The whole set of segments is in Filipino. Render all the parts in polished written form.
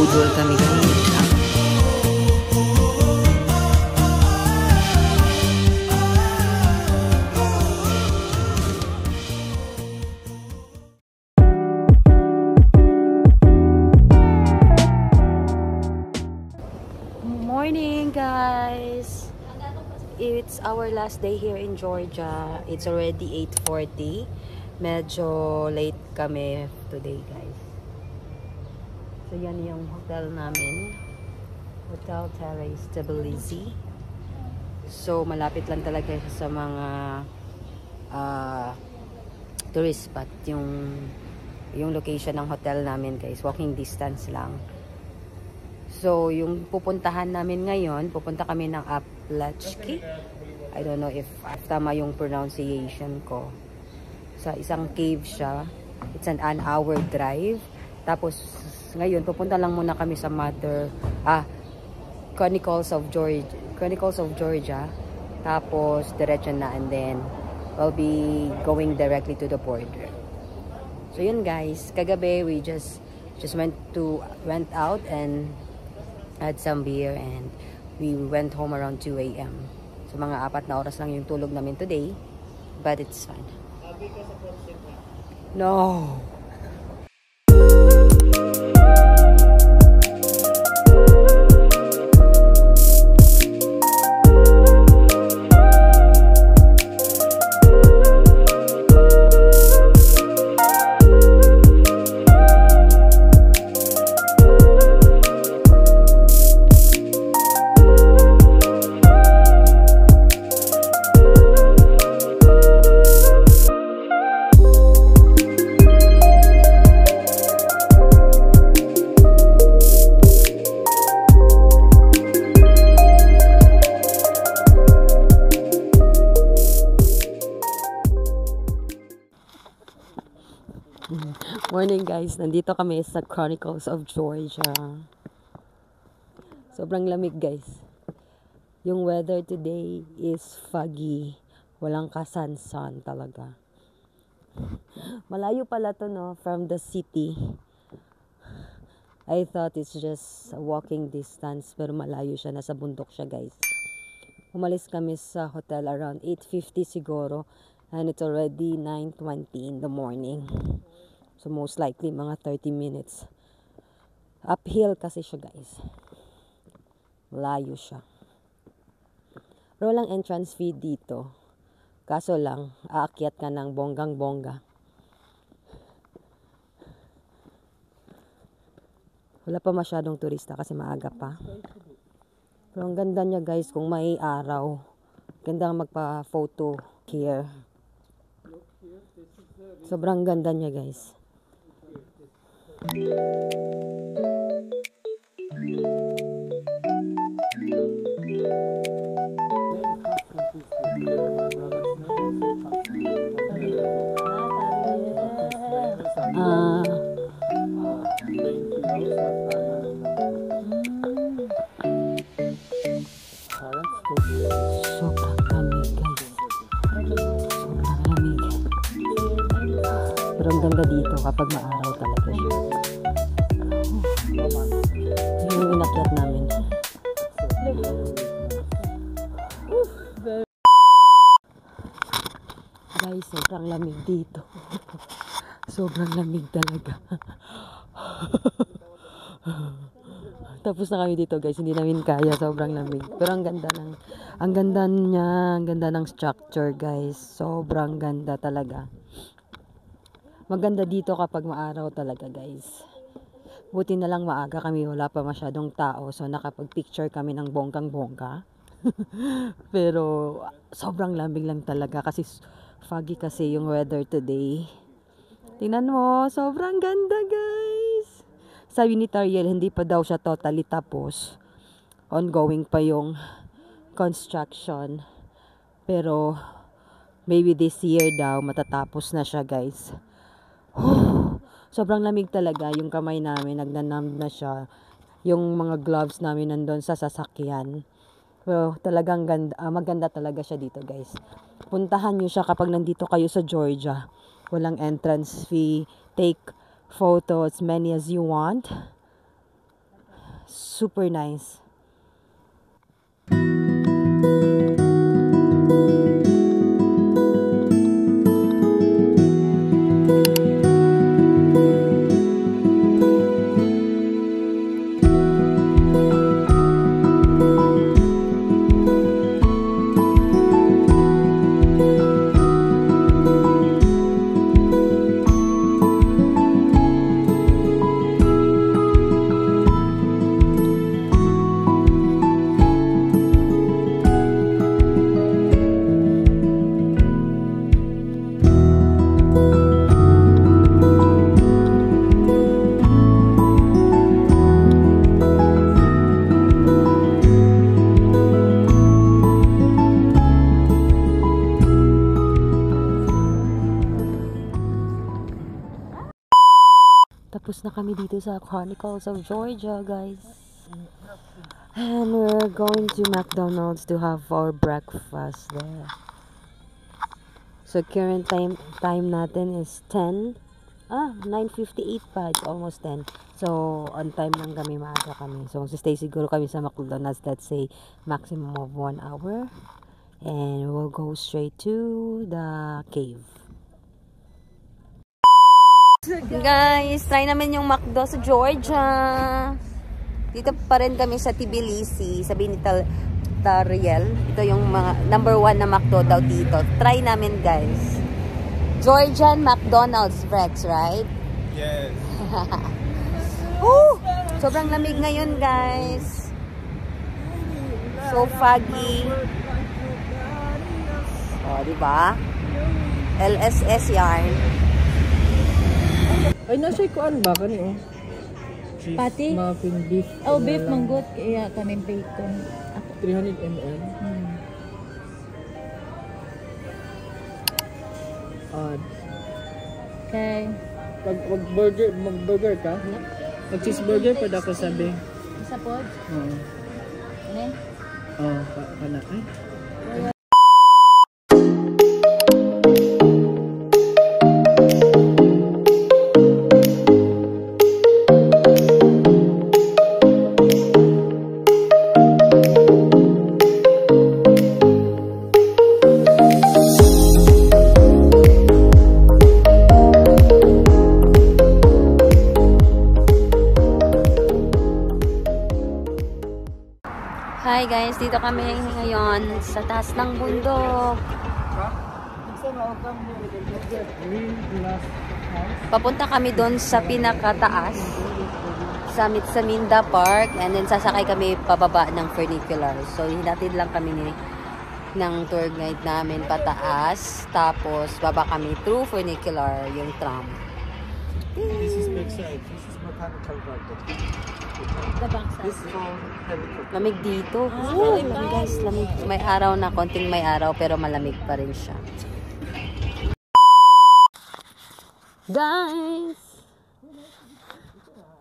Nagpabudol kami kanina. Morning guys! It's our last day here in Georgia. It's already 8:40. Medyo late kami today guys. So yan yung hotel namin. Hotel Terrace Tbilisi. So malapit lang talaga sa mga tourist spot yung location ng hotel namin guys. Walking distance lang. So, yung pupuntahan namin ngayon, pupunta kami ng Aplachki. I don't know if tama yung pronunciation ko. Sa isang cave siya. It's an hour drive. Tapos, ngayon, pupunta lang muna kami sa Chronicles of Georgia. Tapos, diretso na. And then, we'll be going directly to the border. So, yun guys. Kagabi, we just went out and had some beer and we went home around 2 a.m. So mga 4 na oras lang yung tulog namin today, but it's fine. No. Morning guys, nandito kami sa Chronicles of Georgia. Sobrang lamig guys. Yung weather today is foggy. Walang kasan-san talaga. Malayo pala to no, from the city. I thought it's just a walking distance, pero malayo siya, nasa bundok siya guys. Umalis kami sa hotel around 8:50 siguro, and it's already 9:20 in the morning. So most likely mga 30 minutes. Uphill kasi siya guys. Layo siya. Pero walang entrance fee dito. Kaso lang, aakyat ka ng bonggang-bongga. Wala pa masyadong turista kasi maaga pa. Pero ang ganda niya guys kung may araw. Ganda magpa-photo here. Sobrang ganda niya guys. Sobrang lamig guys. Sobrang lamig. Pero ang ganda dito kapag maaraw talaga siya. Yung inakyat namin. Guys, sobrang lamig dito. Sobrang lamig talaga. Tapos na kami dito guys, hindi namin kaya, sobrang lamig. Pero ang ganda niya, ang ganda ng structure guys. Sobrang ganda talaga. Maganda dito kapag maaraw talaga guys. Buti na lang maaga kami, wala pa masyadong tao. So nakapag-picture kami ng bonggang-bongga. Pero sobrang lamig lang talaga kasi foggy kasi yung weather today. Tingnan mo, sobrang ganda guys. Sabi ni Tariel, hindi pa daw siya totally tapos. Ongoing pa yung construction. Pero maybe this year daw matatapos na siya guys. Sobrang lamig talaga. Yung kamay namin, nagnanamb na siya. Yung mga gloves namin nandun sa sasakyan. Pero talagang maganda talaga siya dito guys. Puntahan nyo siya kapag nandito kayo sa Georgia. Walang entrance fee. Take photo as many as you want. super nice. Tapos na kami dito sa Chronicles of Georgia, guys. And we're going to McDonald's to have our breakfast there. So current time natin is 9:58 pa. It's almost 10. So on time lang kami, maaga kami. So stay siguro kami sa McDonald's, let's say maximum of 1 hour. And we'll go straight to the cave. Guys, try namin yung McDo sa Georgia. Dito pa rin kami sa Tbilisi, sabi ni Tariel. Ito yung mga number 1 na McDo daw dito. Try namin, guys. Georgian McDonald's, Rex, right? Yes. Sobrang lamig ngayon, guys. So foggy. Oh, diba? LSS yarn. Ay, nasa ikuan ba? Kani, cheese, Pati? muffin, beef. Oh, beef manggut. Kaya kami bacon. 300 ml. Odd. Okay. Mag-burger ka? Mag-cheeseburger pa ako sabi. Isa po? Oo. Ano? Oo, kana. Ay. Hi guys, dito kami ngayon sa taas ng bundok. Papunta kami doon sa pinakataas, sa Mitsaminda Park, and then sasakay kami pababa ng funicular. So hinatid lang kami ng tour guide namin pataas, tapos baba kami through funicular, yung tram. This is backside. This is mechanical garden. The backside. This is for helicopter. Lamig dito. Lamig guys, lamig. May araw na, konting may araw, pero malamig pa rin siya. Guys!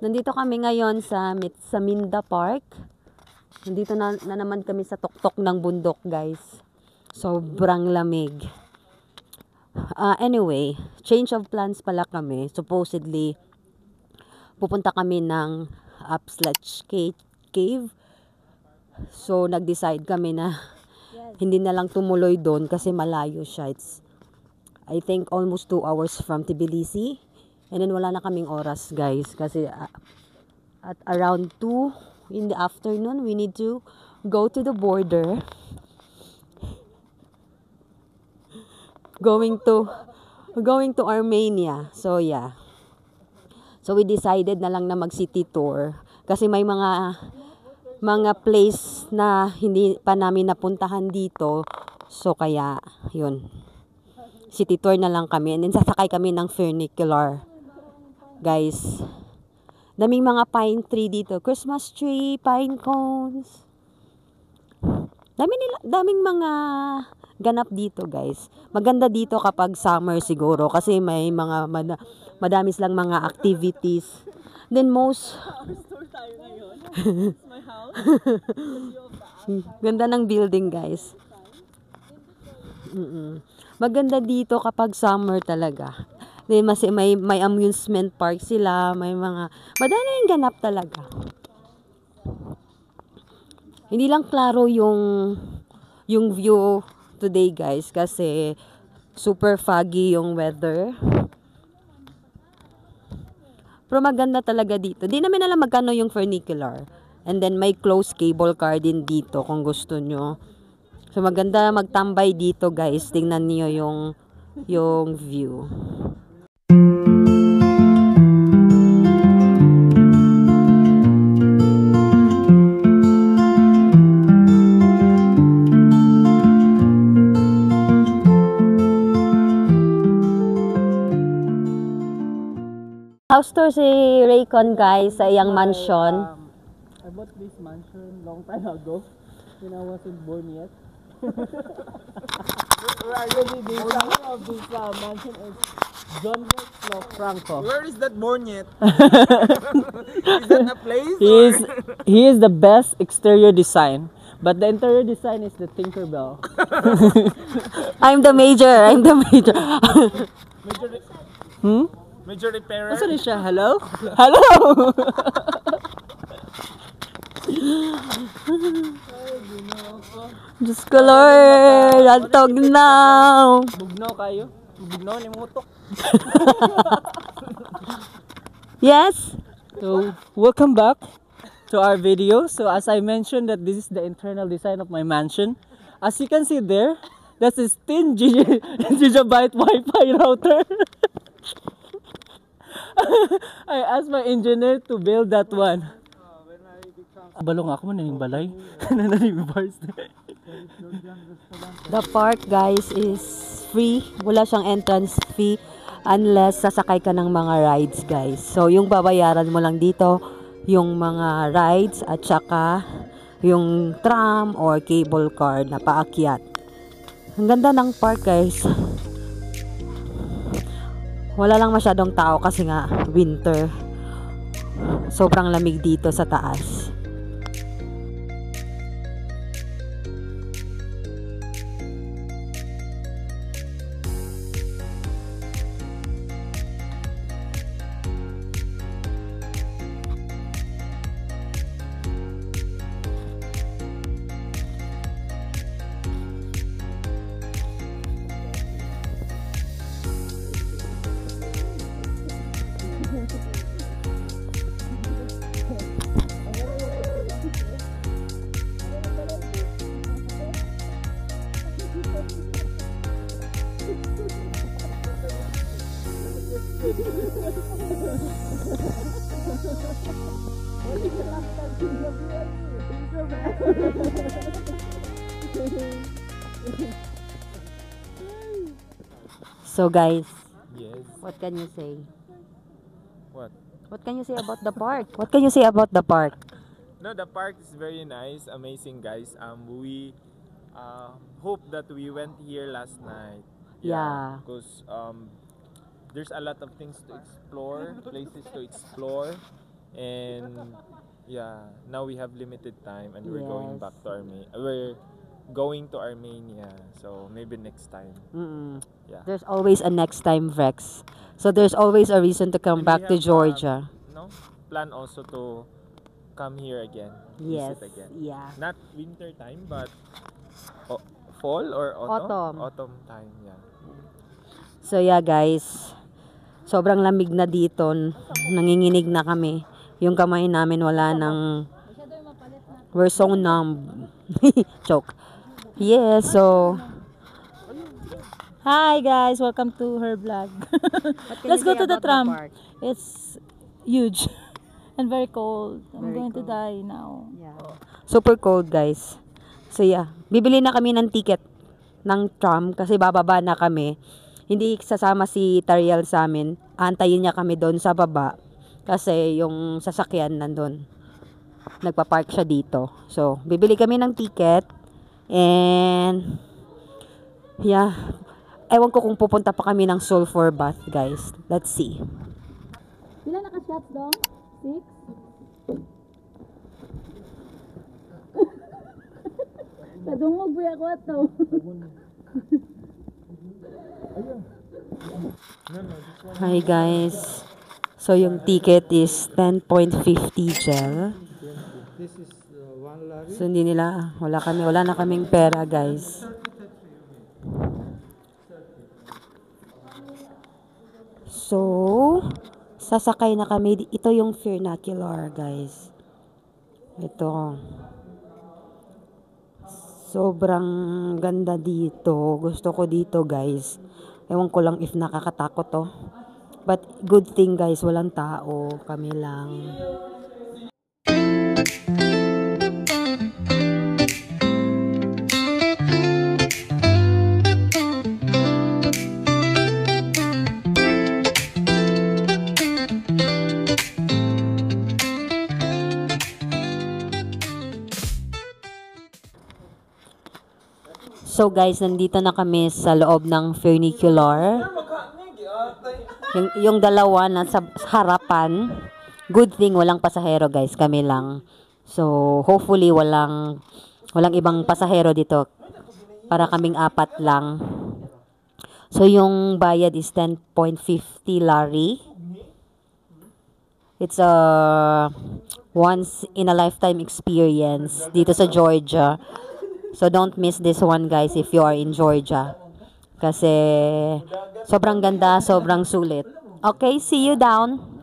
Nandito kami ngayon sa Mitsaminda Park. Nandito na naman kami sa tuktok ng bundok, guys. Sobrang lamig. Anyway, change of plans pala kami. Supposedly, pupunta kami ng Upslatch Cave. So, nag-decide kami na hindi na lang tumuloy doon kasi malayo siya. It's, I think, almost 2 hours from Tbilisi. And then, wala na kaming oras, guys. Kasi at around 2 in the afternoon, we need to go to the border. Going to Armenia. So, yeah. So, we decided na lang na mag-city tour. Kasi may mga place na hindi pa namin napuntahan dito. So, kaya, yun. City tour na lang kami. And then, sasakay kami ng funicular. Guys. Daming mga pine tree dito. Christmas tree, pine cones. Daming mga ganap dito, guys. Maganda dito kapag summer siguro. Kasi may mga madami silang mga activities. Then most my house. Ganda ng building, guys. Maganda dito kapag summer talaga. Then may amusement park sila, may mga madami yung ganap talaga. Hindi lang klaro yung view today guys kasi super foggy yung weather. Pero maganda talaga dito. Di namin alam magkano yung funicular. And then may closed cable car din dito kung gusto nyo. So maganda magtambay dito guys. Tingnan niyo yung view. House tour si Raycon guys sa iyang mansion. I bought this mansion long time ago when I wasn't born yet. Actually, the owner of this mansion is John Franco. Where is that born yet? Is that a place? He is the best exterior design, but the interior design is the Tinkerbell. I'm the major. Major repairer? Asa ni siya? Hello? Hello! Diyos ko Lord, antog now. Bugnaw kayo? Bugnaw ni mutok. Yes? So, welcome back to our video. So, as I mentioned that this is the internal design of my mansion. As you can see there, that's a 10 gigabyte Wi-Fi router. I asked my engineer to build that one. Balong ako man naning balay. Naning bars. The park guys is free. Wala siyang entrance fee unless sasakay ka ng mga rides guys. So yung babayaran mo lang dito yung mga rides at saka yung tram or cable car na paakyat. Ang ganda ng park guys. Wala lang masyadong tao kasi nga winter. Sobrang lamig dito sa taas. So guys, Yes. what can you say? What? What can you say about the park? What can you say about the park? No, the park is very nice, amazing, guys. We hope that we went here last night. Yeah. Because there's a lot of things to explore, places to explore, and yeah, now we have limited time, and we're going Yes. back to Armenia. We're going to Armenia, so maybe next time. Mm-mm. Yeah. There's always a next time, Vex. So there's always a reason to come And we back to have, Georgia. No, plan also to come here again. Yes. Visit again. Yeah. Not winter time, but fall or autumn? Autumn. Autumn time, yeah. So yeah, guys. Sobrang lamig na dito. Nanginginig na kami. Yung kamay namin wala nang... We're so numb. Choke. Yeah, so... Hi guys, welcome to her vlog. Let's go to the tram. It's huge and very cold. I'm Very going to cold. die now. Yeah. Super cold, guys. So yeah, bibili na kami ng ticket ng tram kasi bababa na kami. Hindi sasama si Tariel sa amin. Antayin niya kami doon sa baba kasi yung sasakyan nandun. Nagpa-park siya dito. So, bibili kami ng ticket and yeah, ewan ko kung pupunta pa kami ng sulfur bath, guys. Let's see. Pila naka-shots dong? 6? Kadungog ba ako ato? Hi guys. So yung ticket is 10.50 gel. This is So hindi nila, wala na kaming pera guys. So, sasakay na kami. Ito yung vernacular guys. Ito. Sobrang ganda dito. Gusto ko dito guys. Ewan ko lang if nakakatakot to. But good thing guys, walang tao. Kami lang. So guys, nandito na kami sa loob ng funicular. Yung dalawa na sa harapan. Good thing walang pasahero guys, kami lang. So hopefully walang ibang pasahero dito. Para kaming apat lang. So yung bayad is 10.50 lari. It's a once in a lifetime experience dito sa Georgia. So don't miss this one guys if you are in Georgia. Kasi sobrang ganda, sobrang sulit. Okay, see you down.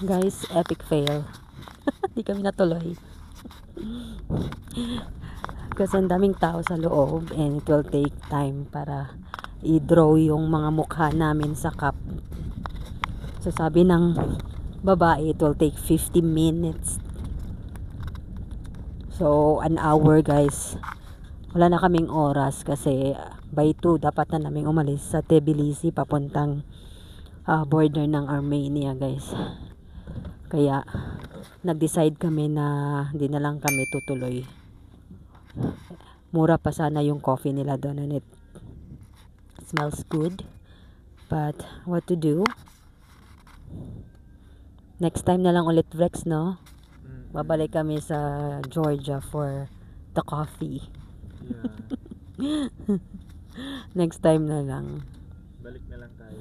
Guys, epic fail. Di kami natuloy. Kasi ang daming tao sa loob and it will take time para i-draw yung mga mukha namin sa cup. So sabi ng babae, it will take 50 minutes. So an hour guys. Wala na kaming oras kasi by 2 dapat na naming umalis sa Tbilisi papuntang border ng Armenia guys. Kaya nag-decide kami na hindi na lang kami tutuloy. Mura pa sana yung coffee nila doon and it smells good. But what to do? Next time na lang ulit Rex, no? Babalik kami sa Georgia for the coffee. Yeah. Next time na lang. Balik na lang tayo.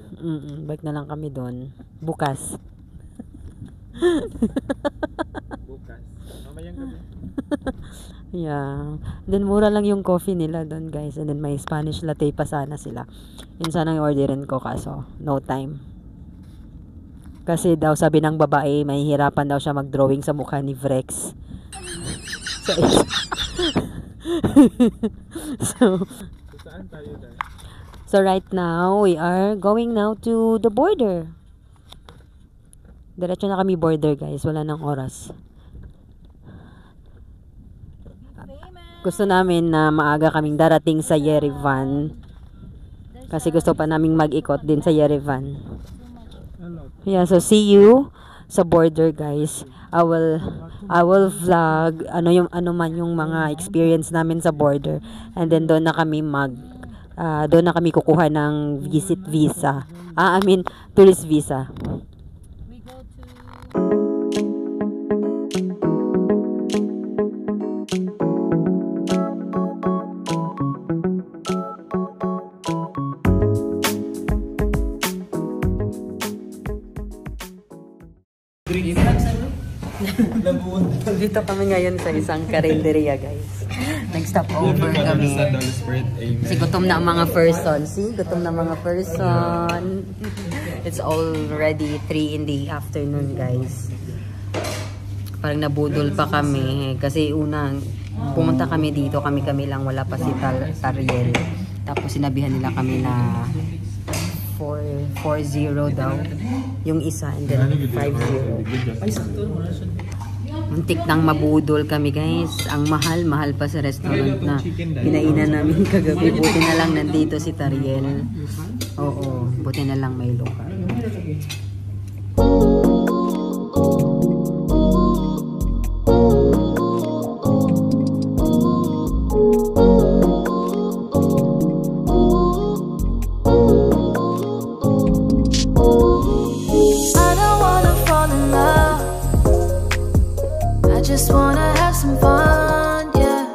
Balik na lang kami doon. Bukas. Bukas. Mamayang gabi. Yeah. Then mura lang yung coffee nila doon guys. And then may Spanish latte pa sana sila. Yun sana yung orderin ko kaso no time. Kasi daw sabi ng babae mahihirapan daw siya mag-drawing sa mukha ni Vrex. So Saan tayo dahil? So right now we are going now to the border. Diretso na kami border guys, wala nang oras. Gusto namin na maaga kaming darating sa Yerevan. Kasi gusto pa naming mag-ikot din sa Yerevan. Yeah, so see you sa border guys. I will vlog ano man yung mga experience namin sa border. And then doon na kami kukuha ng visit visa. Tourist visa. Dito kami ngayon sa isang karinderya, guys. Nag-stop over kami. Kasi gutom na ang mga person. See? Gutom na mga person. It's already 3 in the afternoon, guys. Parang nabudol pa kami. Kasi unang pumunta kami dito, kami lang, wala pa si Tariel. Tapos sinabihan nila kami na 4-0 daw yung isa, and then 5-0. Muntik nang mabudol kami, guys. Ang mahal pa sa restaurant na pinainan namin kagabi. Buti na lang nandito si Tariel. Oo, buti na lang may lokal. Just wanna have some fun, yeah.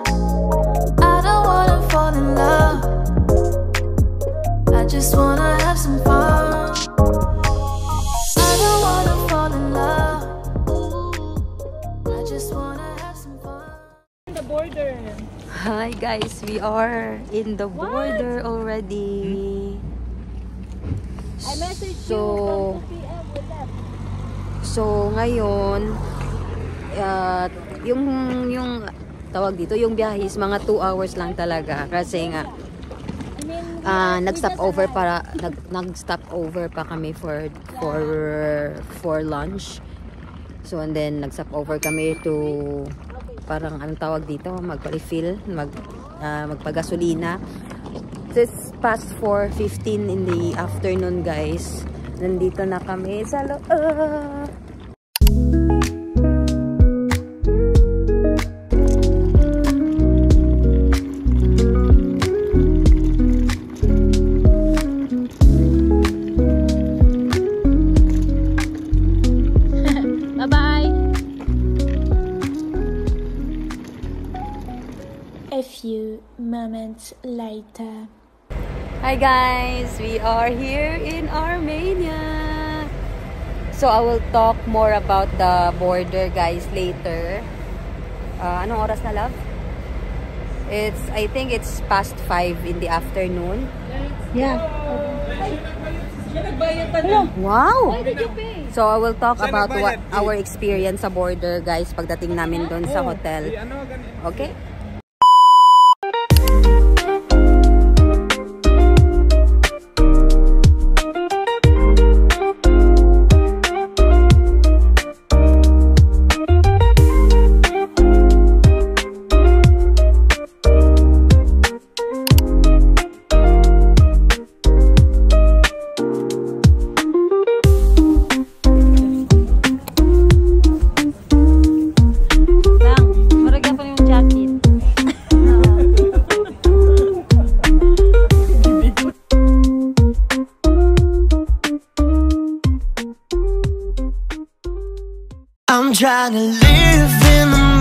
I don't wanna fall in love. I just wanna have some fun. I don't wanna fall in love. I just wanna have some fun. The border. Hi guys, we are in the border already. I messaged So, you from 2 p.m. with that. So ngayon, yung tawag dito, yung biyahe is mga 2 hours lang talaga kasi nga nag-stop over pa kami for lunch. So and then nag-stop over kami to parang anong tawag dito, mag-refill, magpagasolina. It's past 4:15 in the afternoon, guys. Nandito na kami sa loob. A few moments later. Hi guys, we are here in Armenia. So I will talk more about the border, guys, later. Anong oras na, love? I think it's past 5 in the afternoon. Yeah. Wow! So I will talk about what our experience sa border, guys, pagdating namin doon sa hotel. Okay? I'm trying to live in the